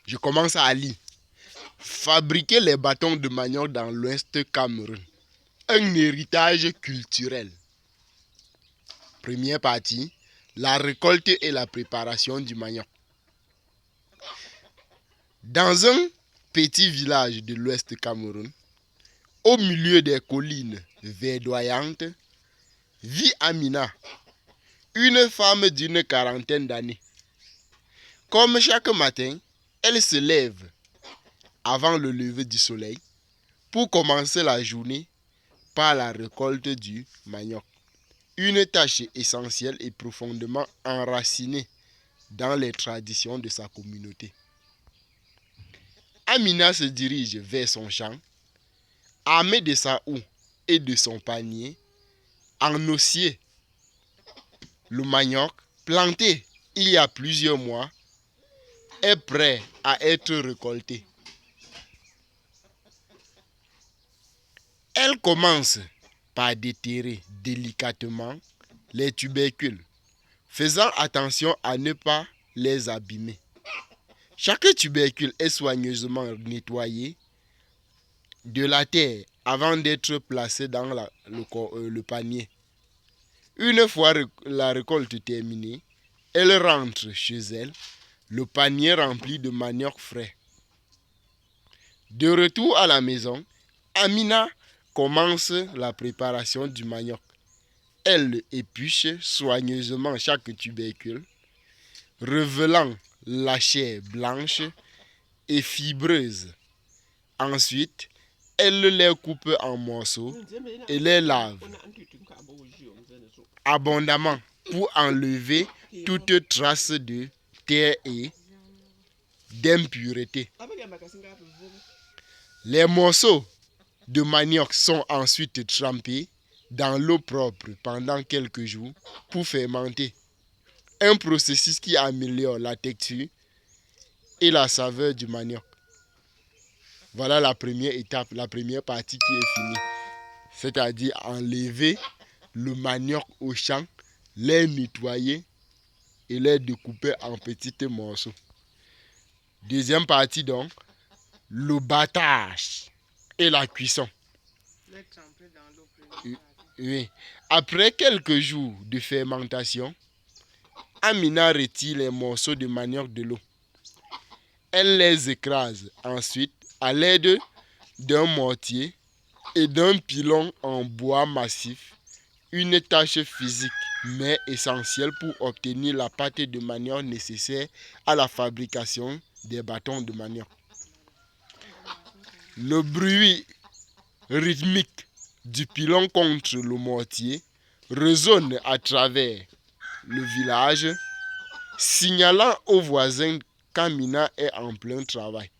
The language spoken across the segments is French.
Je commence à lire. Fabriquer les bâtons de manioc dans l'Ouest Cameroun. Un héritage culturel. Première partie, la récolte et la préparation du manioc. Dans un petit village de l'Ouest Cameroun, au milieu des collines verdoyantes, vit Amina, une femme d'une quarantaine d'années. Comme chaque matin, elle se lève avant le lever du soleil pour commencer la journée par la récolte du manioc. Une tâche essentielle et profondément enracinée dans les traditions de sa communauté. Amina se dirige vers son champ, armée de sa houe et de son panier en osier. Le manioc, planté il y a plusieurs mois, est prêt à être récolté. Elle commence par déterrer délicatement les tubercules, faisant attention à ne pas les abîmer. Chaque tubercule est soigneusement nettoyé de la terre avant d'être placé dans le panier. Une fois la récolte terminée, elle rentre chez elle, le panier rempli de manioc frais. De retour à la maison, Amina commence la préparation du manioc. Elle épluche soigneusement chaque tubercule, révélant la chair blanche et fibreuse. Ensuite, elle les coupe en morceaux et les lave abondamment pour enlever toute trace de terre et d'impureté. Les morceaux de manioc sont ensuite trempés dans l'eau propre pendant quelques jours pour fermenter. Un processus qui améliore la texture et la saveur du manioc. Voilà la première étape, la première partie qui est finie. C'est-à-dire enlever le manioc au champ, les nettoyer et les découper en petits morceaux. Deuxième partie donc, le battage et la cuisson. Oui. Après quelques jours de fermentation, Amina retire les morceaux de manioc de l'eau. Elle les écrase ensuite à l'aide d'un mortier et d'un pilon en bois massif, une tâche physique mais essentielle pour obtenir la pâte de manioc nécessaire à la fabrication des bâtons de manioc. Le bruit rythmique du pilon contre le mortier résonne à travers le village, signalant aux voisins qu'Amina est en plein travail.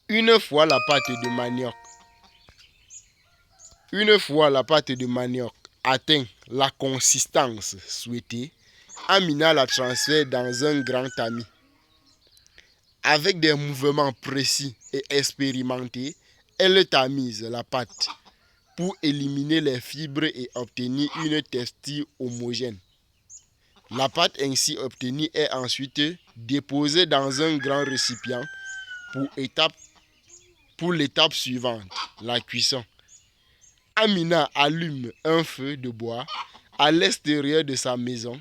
Une fois la pâte de manioc atteint la consistance souhaitée, Amina la transfère dans un grand tamis. Avec des mouvements précis et expérimentés, elle tamise la pâte pour éliminer les fibres et obtenir une texture homogène. La pâte ainsi obtenue est ensuite déposée dans un grand récipient pour l'étape suivante, la cuisson. Amina allume un feu de bois à l'extérieur de sa maison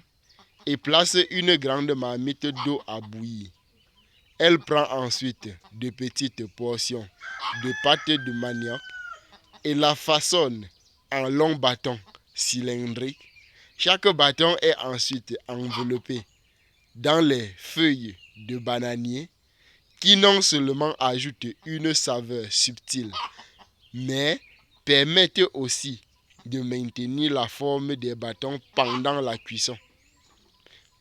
et place une grande marmite d'eau à bouillir. Elle prend ensuite de petites portions de pâte de manioc et la façonne en longs bâtons cylindriques. Chaque bâton est ensuite enveloppé dans les feuilles de bananier qui non seulement ajoutent une saveur subtile, mais permettent aussi de maintenir la forme des bâtons pendant la cuisson.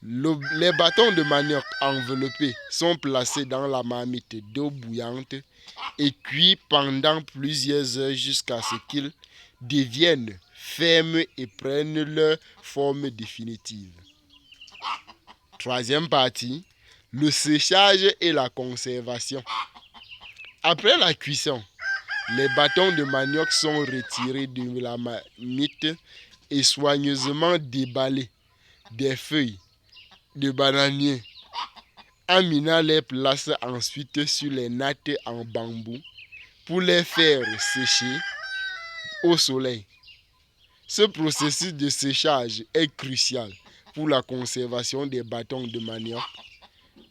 Les bâtons de manioc enveloppés sont placés dans la marmite d'eau bouillante et cuits pendant plusieurs heures jusqu'à ce qu'ils deviennent fermes et prennent leur forme définitive. Troisième partie, le séchage et la conservation. Après la cuisson, les bâtons de manioc sont retirés de la marmite et soigneusement déballés des feuilles de bananier Amina les place ensuite sur les nattes en bambou pour les faire sécher au soleil. Ce processus de séchage est crucial pour la conservation des bâtons de manioc,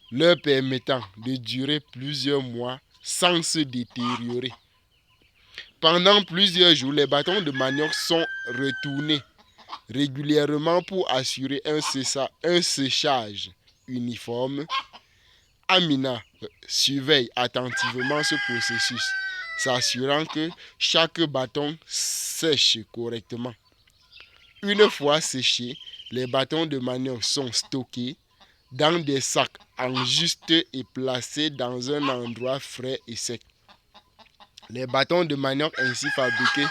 leur permettant de durer plusieurs mois sans se détériorer. Pendant plusieurs jours, les bâtons de manioc sont retournés régulièrement pour assurer un séchage uniforme. Amina surveille attentivement ce processus, s'assurant que chaque bâton sèche correctement. Une fois séchés, les bâtons de manioc sont stockés dans des sacs en juste et placés dans un endroit frais et sec. Les bâtons de manioc ainsi fabriqués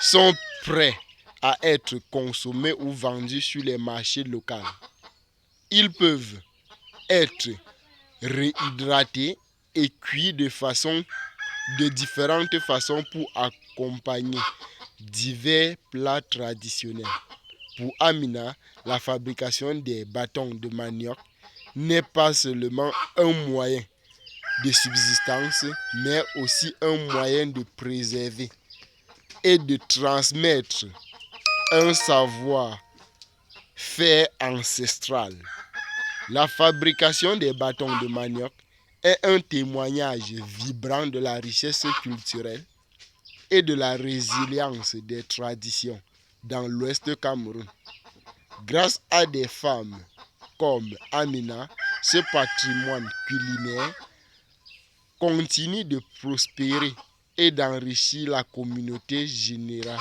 sont prêts à être consommés ou vendus sur les marchés locaux. Ils peuvent être réhydratés et cuits de différentes façons pour accompagner divers plats traditionnels. Pour Amina, la fabrication des bâtons de manioc n'est pas seulement un moyen de subsistance, mais aussi un moyen de préserver et de transmettre un savoir-faire ancestral. La fabrication des bâtons de manioc est un témoignage vibrant de la richesse culturelle et de la résilience des traditions dans l'Ouest Cameroun. Grâce à des femmes comme Amina, ce patrimoine culinaire continue de prospérer et d'enrichir la communauté génération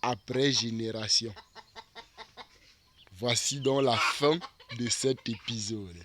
après génération. Voici donc la fin de cet épisode.